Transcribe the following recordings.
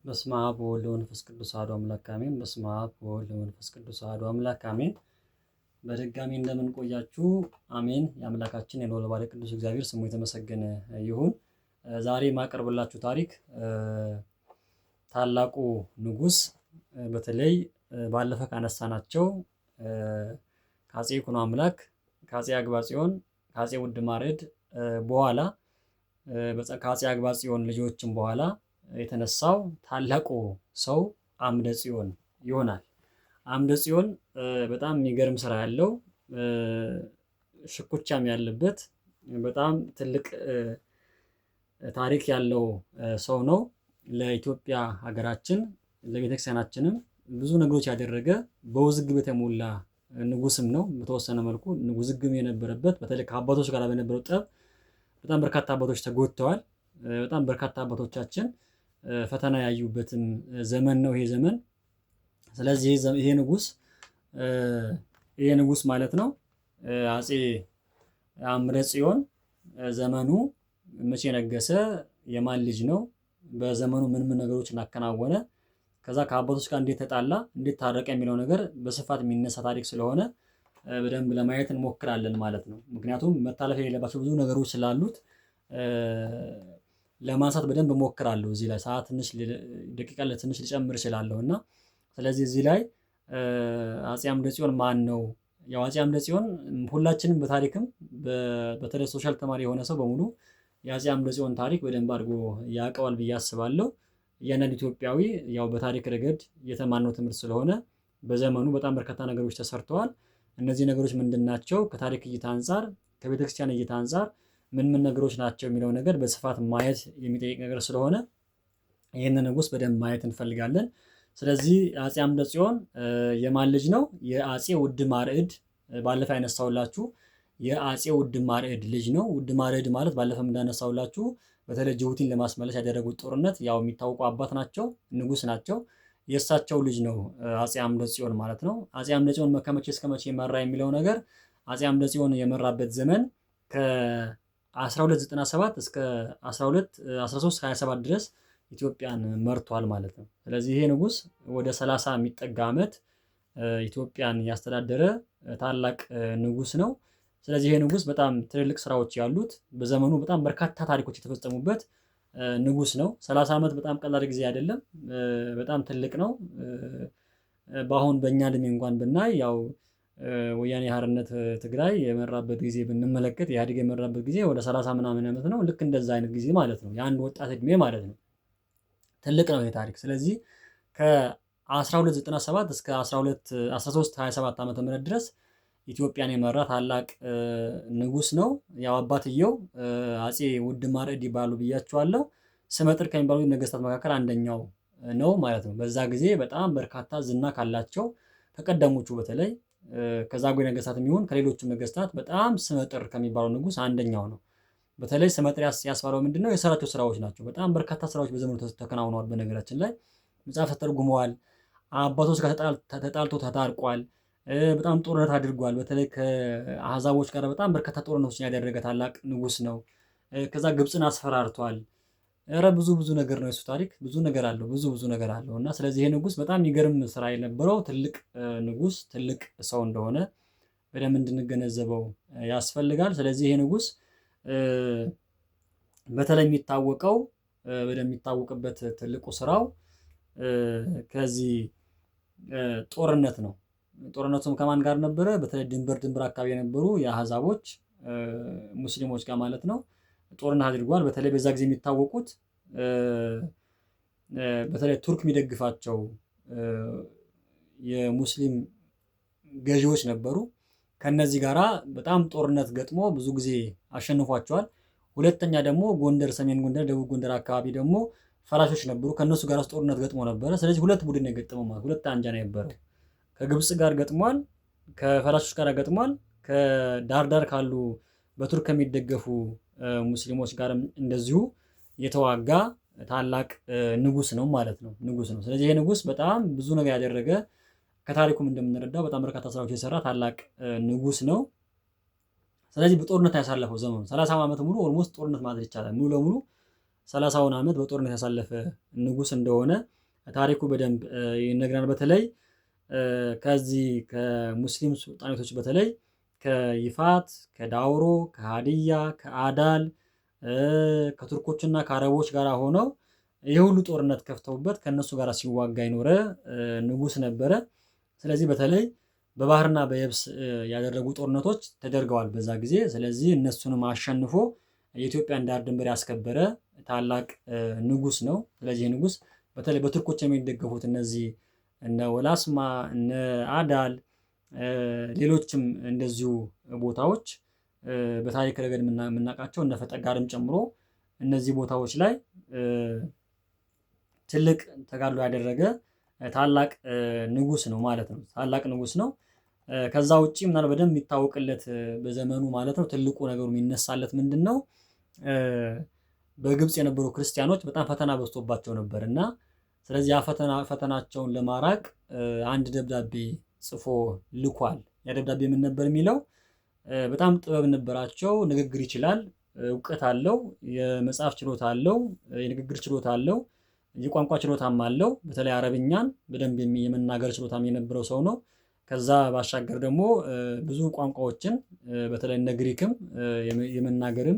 በስመ አብ ወወልድ ወመንፈስ ቅዱስ አሐዱ አምላክ አሜን። በስመ አብ ወወልድ ወመንፈስ ቅዱስ አሐዱ አምላክ አሜን። በድጋሚ እንደምን ቆያችሁ? አሜን። የአምላካችን የልዑል ባለ ቅዱስ እግዚአብሔር ስሙ የተመሰገነ ይሁን። ዛሬ የማቀርብላችሁ ታሪክ ታላቁ ንጉሥ በተለይ ባለፈ ካነሳናቸው ከአፄ ይኩኖ አምላክ፣ ከአፄ አግባ ጽዮን፣ ከአፄ ውድማርድ በኋላ ከአፄ አግባ ጽዮን ልጆችም በኋላ የተነሳው ታላቁ ሰው አምደ ጽዮን ይሆናል። አምደ ጽዮን በጣም የሚገርም ስራ ያለው ሽኩቻም ያለበት በጣም ትልቅ ታሪክ ያለው ሰው ነው። ለኢትዮጵያ ሀገራችን ለቤተክርስቲያናችንም ብዙ ነገሮች ያደረገ በውዝግብ የተሞላ ንጉስም ነው። በተወሰነ መልኩ ውዝግብ የነበረበት በተለይ ከአባቶች ጋር በነበረው ጠብ በጣም በርካታ አባቶች ተጎድተዋል። በጣም በርካታ አባቶቻችን ፈተና ያዩበትም ዘመን ነው ይሄ ዘመን። ስለዚህ ይሄ ንጉስ ማለት ነው አፄ አምደ ጽዮን ዘመኑ መቼ ነገሰ? የማን ልጅ ነው? በዘመኑ ምን ነገሮችን አከናወነ? ከዛ ከአባቶች ጋር እንዴት ተጣላ፣ እንዴት ታረቀ የሚለው ነገር በስፋት የሚነሳ ታሪክ ስለሆነ በደንብ ለማየት እንሞክራለን ማለት ነው። ምክንያቱም መታለፍ የሌለባቸው ብዙ ነገሮች ስላሉት ለማንሳት በደንብ እሞክራለሁ። እዚህ ላይ ሰዓት ትንሽ ደቂቃ ትንሽ ልጨምር እችላለሁ እና ስለዚህ እዚህ ላይ አፄ አምደ ጽዮን ማን ነው? ያው አፄ አምደ ጽዮን ሁላችንም በታሪክም በተለይ ሶሻል ተማሪ የሆነ ሰው በሙሉ የአፄ አምደ ጽዮን ታሪክ በደንብ አድርጎ ያውቀዋል ብዬ አስባለሁ። እያንዳንዱ ኢትዮጵያዊ ያው በታሪክ ረገድ የተማርነው ትምህርት ስለሆነ በዘመኑ በጣም በርካታ ነገሮች ተሰርተዋል። እነዚህ ነገሮች ምንድን ናቸው? ከታሪክ እይታ አንጻር፣ ከቤተክርስቲያን እይታ አንጻር ምን ነገሮች ናቸው የሚለው ነገር በስፋት ማየት የሚጠይቅ ነገር ስለሆነ ይህንን ንጉስ በደንብ ማየት እንፈልጋለን። ስለዚህ አፄ አምደ ጽዮን የማን ልጅ ነው? የአፄ ውድማርድ ባለፈ ያነሳውላችሁ የአፄ ውድማርድ ልጅ ነው። ውድማርድ ማለት ባለፈ እንዳነሳውላችሁ በተለይ ጅቡቲን ለማስመለስ ያደረጉት ጦርነት ያው የሚታወቁ አባት ናቸው፣ ንጉስ ናቸው። የእሳቸው ልጅ ነው አፄ አምደ ጽዮን ማለት ነው። አፄ አምደ ጽዮን ከመቼ እስከ መቼ መራ የሚለው ነገር አፄ አምደ ጽዮን የመራበት ዘመን ከ1297 እስከ 1327 ድረስ ኢትዮጵያን መርቷል ማለት ነው። ስለዚህ ይሄ ንጉስ ወደ 30 የሚጠጋ ዓመት ኢትዮጵያን ያስተዳደረ ታላቅ ንጉስ ነው። ስለዚህ ይሄ ንጉስ በጣም ትልልቅ ስራዎች ያሉት በዘመኑ በጣም በርካታ ታሪኮች የተፈጸሙበት ንጉስ ነው። 30 ዓመት በጣም ቀላል ጊዜ አይደለም፣ በጣም ትልቅ ነው። በአሁን በእኛ እድሜ እንኳን ብናይ ያው ወያኔ ሓርነት ትግራይ የመራበት ጊዜ ብንመለከት ኢህአዴግ የመራበት ጊዜ ወደ 30 ምናምን ዓመት ነው። ልክ እንደዛ አይነት ጊዜ ማለት ነው፣ የአንድ ወጣት እድሜ ማለት ነው። ትልቅ ነው ይሄ ታሪክ። ስለዚህ ከ1297 እስከ 1327 ዓመተ ምህረት ድረስ ኢትዮጵያን የመራ ታላቅ ንጉስ ነው። ያው አባትየው አፄ ውድማርድ ይባሉ ብያቸዋለሁ። ስመጥር ከሚባሉ ነገስታት መካከል አንደኛው ነው ማለት ነው። በዛ ጊዜ በጣም በርካታ ዝና ካላቸው ከቀደሞቹ በተለይ ከዛጉዌ ነገስታት የሚሆን ከሌሎቹ ነገስታት በጣም ስመጥር ከሚባለው ንጉስ አንደኛው ነው። በተለይ ስመጥር ያስባለው ምንድነው? የሰራቸው ስራዎች ናቸው። በጣም በርካታ ስራዎች በዘመኑ ተከናውነዋል። በነገራችን ላይ መጽሐፍ ተተርጉመዋል። አባቶች ጋር ተጣልቶ ተታርቋል። በጣም ጦርነት አድርጓል። በተለይ ከአህዛቦች ጋር በጣም በርካታ ጦርነቶችን ያደረገ ታላቅ ንጉስ ነው። ከዛ ግብፅን አስፈራርቷል። ኧረ ብዙ ነገር ነው የሱ ታሪክ። ብዙ ነገር አለው፣ ብዙ ነገር አለው እና ስለዚህ ይሄ ንጉስ በጣም የሚገርም ስራ የነበረው ትልቅ ንጉስ፣ ትልቅ ሰው እንደሆነ በደንብ እንድንገነዘበው ያስፈልጋል። ስለዚህ ይሄ ንጉስ በተለይ የሚታወቀው በደንብ የሚታወቅበት ትልቁ ስራው ከዚህ ጦርነት ነው። ጦርነቱም ከማን ጋር ነበረ? በተለይ ድንበር አካባቢ የነበሩ የአህዛቦች ሙስሊሞች ጋር ማለት ነው ጦርነት አድርጓል። በተለይ በዛ ጊዜ የሚታወቁት በተለይ ቱርክ የሚደግፋቸው የሙስሊም ገዢዎች ነበሩ። ከነዚህ ጋራ በጣም ጦርነት ገጥሞ ብዙ ጊዜ አሸንፏቸዋል። ሁለተኛ ደግሞ ጎንደር፣ ሰሜን ጎንደር፣ ደቡብ ጎንደር አካባቢ ደግሞ ፈላሾች ነበሩ። ከነሱ ጋር ጦርነት ገጥሞ ነበረ። ስለዚህ ሁለት ቡድን ነው የገጠመው ማለት ሁለት አንጃ ነው የነበረው። ከግብፅ ጋር ገጥሟል፣ ከፈላሾች ጋር ገጥሟል። ከዳር ካሉ በቱርክ ከሚደገፉ ሙስሊሞች ጋርም እንደዚሁ የተዋጋ ታላቅ ንጉስ ነው ማለት ነው። ንጉስ ነው። ስለዚህ ይሄ ንጉስ በጣም ብዙ ነገር ያደረገ ከታሪኩም እንደምንረዳው በጣም በርካታ ስራዎች የሰራ ታላቅ ንጉስ ነው። ስለዚህ በጦርነት ያሳለፈው ዘመኑ 30 ዓመት ሙሉ ኦልሞስት ጦርነት ማለት ይቻላል ሙሉ ለሙሉ 30ውን ዓመት በጦርነት ያሳለፈ ንጉስ እንደሆነ ታሪኩ በደንብ ይነግረናል። በተለይ ከዚህ ከሙስሊም ሱልጣኔቶች በተለይ ከይፋት፣ ከዳውሮ፣ ከሃዲያ፣ ከአዳል ከቱርኮችና ከአረቦች ጋር ሆነው ይህ ሁሉ ጦርነት ከፍተውበት ከነሱ ጋር ሲዋጋ የኖረ ንጉስ ነበረ። ስለዚህ በተለይ በባህርና በየብስ ያደረጉ ጦርነቶች ተደርገዋል በዛ ጊዜ። ስለዚህ እነሱንም አሸንፎ የኢትዮጵያን ዳር ድንበር ያስከበረ ታላቅ ንጉስ ነው። ስለዚህ ንጉስ በተለይ በቱርኮች የሚደገፉት እነዚህ እነ ወላስማ፣ እነ አዳል፣ ሌሎችም እንደዚሁ ቦታዎች በታሪክ ረገድ የምናውቃቸው እነ ፈጠጋርም ጨምሮ እነዚህ ቦታዎች ላይ ትልቅ ተጋድሎ ያደረገ ታላቅ ንጉስ ነው ማለት ነው። ታላቅ ንጉስ ነው። ከዛ ውጪ ምናልባት በደንብ የሚታወቅለት በዘመኑ ማለት ነው ትልቁ ነገሩ የሚነሳለት ምንድነው? በግብጽ የነበሩ ክርስቲያኖች በጣም ፈተና በዝቶባቸው ነበር እና ስለዚህ ያ ፈተናቸውን ለማራቅ አንድ ደብዳቤ ጽፎ ልኳል። ያ ደብዳቤ ምን ነበር የሚለው? በጣም ጥበብ ነበራቸው፣ ንግግር ይችላል፣ እውቀት አለው፣ የመጽሐፍ ችሎታ አለው፣ የንግግር ችሎታ አለው፣ የቋንቋ ችሎታም አለው። በተለይ አረብኛን በደንብ የመናገር ችሎታም የነበረው ሰው ነው። ከዛ ባሻገር ደግሞ ብዙ ቋንቋዎችን በተለይ እነ ግሪክም የመናገርም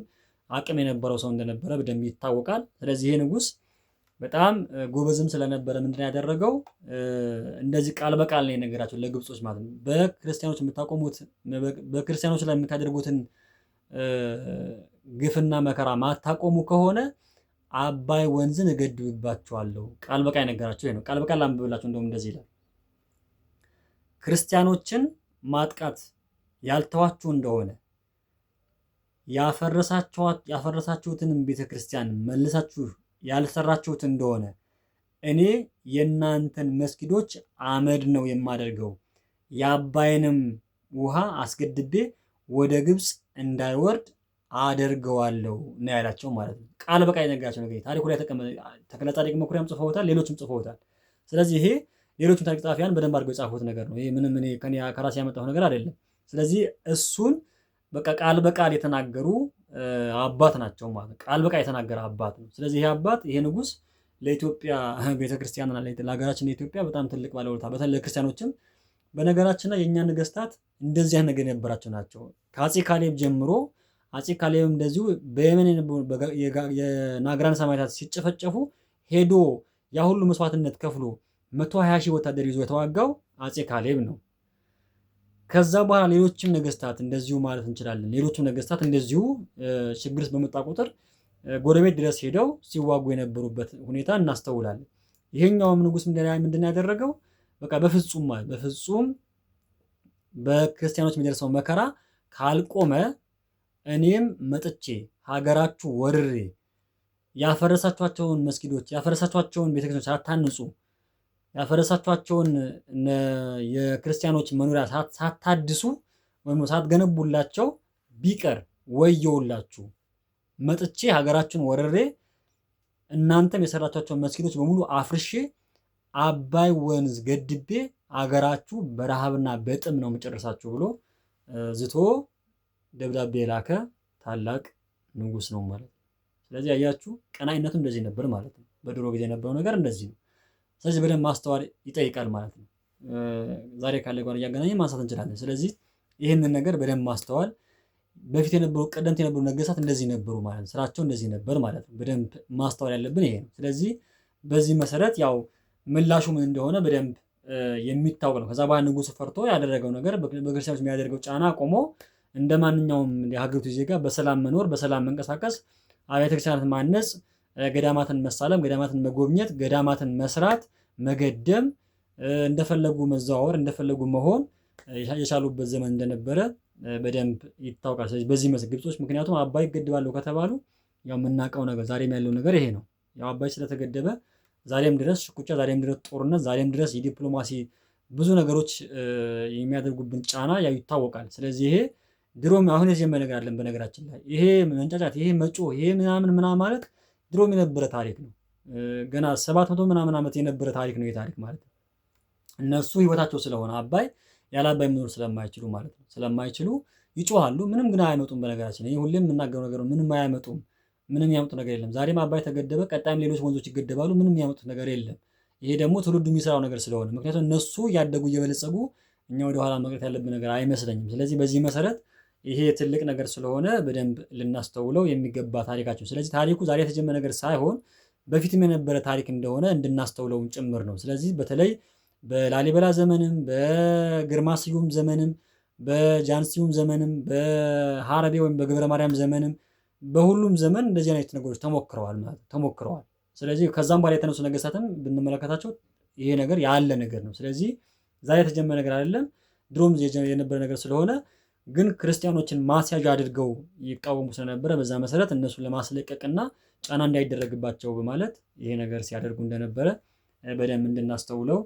አቅም የነበረው ሰው እንደነበረ በደንብ ይታወቃል። ስለዚህ ይሄ ንጉስ በጣም ጎበዝም ስለነበረ ምንድን ያደረገው እንደዚህ ቃል በቃል ነው የነገራቸው ለግብጾች ማለት ነው። በክርስቲያኖች ላይ የምታደርጉትን ግፍና መከራ ማታቆሙ ከሆነ አባይ ወንዝን እገድብባችኋለሁ። ቃል በቃል የነገራቸው ይሄ ነው። ቃል በቃል ላንብብላችሁ። እንደውም እንደዚህ ይላል፣ ክርስቲያኖችን ማጥቃት ያልተዋችሁ እንደሆነ ያፈረሳችሁትንም ቤተክርስቲያን መልሳችሁ ያልሰራችሁት እንደሆነ እኔ የእናንተን መስጊዶች አመድ ነው የማደርገው፣ የአባይንም ውሃ አስገድቤ ወደ ግብፅ እንዳይወርድ አደርገዋለሁ ነው ያላቸው ማለት ነው። ቃል በቃል የነገራቸው ነገር ታሪኩ ላይ ተክለ ጻድቅ መኩሪያም ጽፈውታል፣ ሌሎችም ጽፈውታል። ስለዚህ ይሄ ሌሎችም ታሪክ ጸሐፊያን በደንብ አድርገው የጻፉት ነገር ነው። ይሄ ምንም እኔ ከራሴ ያመጣው ነገር አይደለም። ስለዚህ እሱን በቃ ቃል በቃል የተናገሩ አባት ናቸው ማለት ቃል በቃል የተናገረ አባት ነው። ስለዚህ ይሄ አባት ይሄ ንጉስ ለኢትዮጵያ ቤተክርስቲያንና ለሀገራችን ለኢትዮጵያ በጣም ትልቅ ባለውለታ፣ በተለይ ለክርስቲያኖችም። በነገራችን ላይ የእኛ ነገስታት እንደዚህ አይነት ነገር የነበራቸው ናቸው። ከአፄ ካሌብ ጀምሮ አፄ ካሌብ እንደዚሁ በየመን የናግራን ሰማዕታት ሲጨፈጨፉ ሄዶ ያ ሁሉ መስዋዕትነት ከፍሎ 120 ሺህ ወታደር ይዞ የተዋጋው አፄ ካሌብ ነው። ከዛ በኋላ ሌሎችም ነገስታት እንደዚሁ ማለት እንችላለን። ሌሎችም ነገስታት እንደዚሁ ችግር በመጣ ቁጥር ጎረቤት ድረስ ሄደው ሲዋጉ የነበሩበት ሁኔታ እናስተውላለን። ይሄኛውም ንጉስ ምንድን ያደረገው? በቃ በፍጹም በክርስቲያኖች የሚደርሰው መከራ ካልቆመ እኔም መጥቼ ሀገራችሁ ወርሬ ያፈረሳችኋቸውን መስጊዶች ያፈረሳችኋቸውን ቤተክርስቲያኖች ሳታንጹ ያፈረሳችኋቸውን የክርስቲያኖች መኖሪያ ሳታድሱ ወይም ሳትገነቡላቸው ቢቀር ወየውላችሁ፣ መጥቼ ሀገራችሁን ወርሬ እናንተም የሰራችኋቸውን መስጊዶች በሙሉ አፍርሼ አባይ ወንዝ ገድቤ አገራችሁ በረሃብና በጥም ነው የምጨርሳችሁ ብሎ ዝቶ ደብዳቤ የላከ ታላቅ ንጉስ ነው ማለት ነው። ስለዚህ አያችሁ ቀናኢነቱ እንደዚህ ነበር ማለት ነው። በድሮ ጊዜ የነበረው ነገር እንደዚህ ነው። ስለዚህ በደንብ ማስተዋል ይጠይቃል ማለት ነው። ዛሬ ካለ ጋር እያገናኘን ማንሳት እንችላለን። ስለዚህ ይህንን ነገር በደንብ ማስተዋል፣ በፊት የነበሩ ቀደምት የነበሩ ነገስታት እንደዚህ ነበሩ ማለት ነው። ስራቸው እንደዚህ ነበር ማለት ነው። በደንብ ማስተዋል ያለብን ይሄ ነው። ስለዚህ በዚህ መሰረት ያው ምላሹ ምን እንደሆነ በደንብ የሚታወቅ ነው። ከዛ በኋላ ንጉሱ ፈርቶ ያደረገው ነገር በክርስቲያኖች የሚያደርገው ጫና ቆሞ እንደ ማንኛውም የሀገሪቱ ዜጋ በሰላም መኖር፣ በሰላም መንቀሳቀስ፣ አብያተ ክርስቲያናትን ማነጽ፣ ገዳማትን መሳለም፣ ገዳማትን መጎብኘት፣ ገዳማትን መስራት፣ መገደም፣ እንደፈለጉ መዘዋወር፣ እንደፈለጉ መሆን የቻሉበት ዘመን እንደነበረ በደንብ ይታወቃል። ስለዚህ በዚህ ግብጾች ምክንያቱም አባይ ይገድባለሁ ከተባሉ ያው የምናውቀው ነገር ዛሬም ያለው ነገር ይሄ ነው። ያው አባይ ስለተገደበ ዛሬም ድረስ ሽኩቻ፣ ዛሬም ድረስ ጦርነት፣ ዛሬም ድረስ የዲፕሎማሲ ብዙ ነገሮች የሚያደርጉብን ጫና ያው ይታወቃል። ስለዚህ ይሄ ድሮም አሁን የጀመረ ነገር አለን። በነገራችን ላይ ይሄ መንጫጫት፣ ይሄ መጮህ፣ ይሄ ምናምን ማለት ድሮም የነበረ ታሪክ ነው። ገና 700 ምናምን ዓመት የነበረ ታሪክ ነው የታሪክ ማለት ነው። እነሱ ህይወታቸው ስለሆነ አባይ ያለ አባይ መኖር ስለማይችሉ ማለት ነው። ስለማይችሉ ይጮሃሉ። ምንም ግን አያመጡም። በነገራችን ይሄ ሁሌም የምናገረው ነገር ምንም አያመጡም። ምንም ያመጡት ነገር የለም። ዛሬም አባይ ተገደበ፣ ቀጣይም ሌሎች ወንዞች ይገደባሉ። ምንም ያመጡት ነገር የለም። ይሄ ደግሞ ትውልዱ የሚሰራው ነገር ስለሆነ፣ ምክንያቱም እነሱ እያደጉ እየበለጸጉ እኛ ወደኋላ መቅረት ያለብን ነገር አይመስለኝም። ስለዚህ በዚህ መሰረት ይሄ ትልቅ ነገር ስለሆነ በደንብ ልናስተውለው የሚገባ ታሪካቸው። ስለዚህ ታሪኩ ዛሬ የተጀመረ ነገር ሳይሆን በፊትም የነበረ ታሪክ እንደሆነ እንድናስተውለውን ጭምር ነው። ስለዚህ በተለይ በላሊበላ ዘመንም በግርማ ስዩም ዘመንም በጃን ስዩም ዘመንም በሀረቤ ወይም በገብረ ማርያም ዘመንም በሁሉም ዘመን እንደዚህ አይነት ነገሮች ተሞክረዋል። ስለዚህ ከዛም በኋላ የተነሱ ነገስታትም ብንመለከታቸው ይሄ ነገር ያለ ነገር ነው። ስለዚህ ዛሬ የተጀመረ ነገር አይደለም፣ ድሮም የነበረ ነገር ስለሆነ ግን ክርስቲያኖችን ማስያዣ አድርገው ይቃወሙ ስለነበረ በዛ መሰረት እነሱን ለማስለቀቅና ጫና እንዳይደረግባቸው በማለት ይሄ ነገር ሲያደርጉ እንደነበረ በደንብ እንድናስተውለው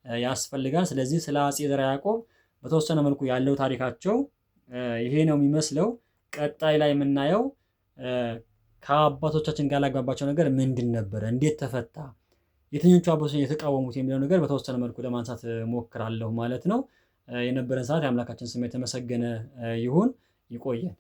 ያስፈልጋል። ስለዚህ ስለ አፄ ዘርዓ ያዕቆብ በተወሰነ መልኩ ያለው ታሪካቸው ይሄ ነው የሚመስለው። ቀጣይ ላይ የምናየው ከአባቶቻችን ጋር ላግባባቸው ነገር ምንድን ነበረ፣ እንዴት ተፈታ፣ የትኞቹ አባቶች የተቃወሙት የሚለው ነገር በተወሰነ መልኩ ለማንሳት ሞክራለሁ ማለት ነው። የነበረን ሰዓት የአምላካችን ስም የተመሰገነ ይሁን። ይቆየን።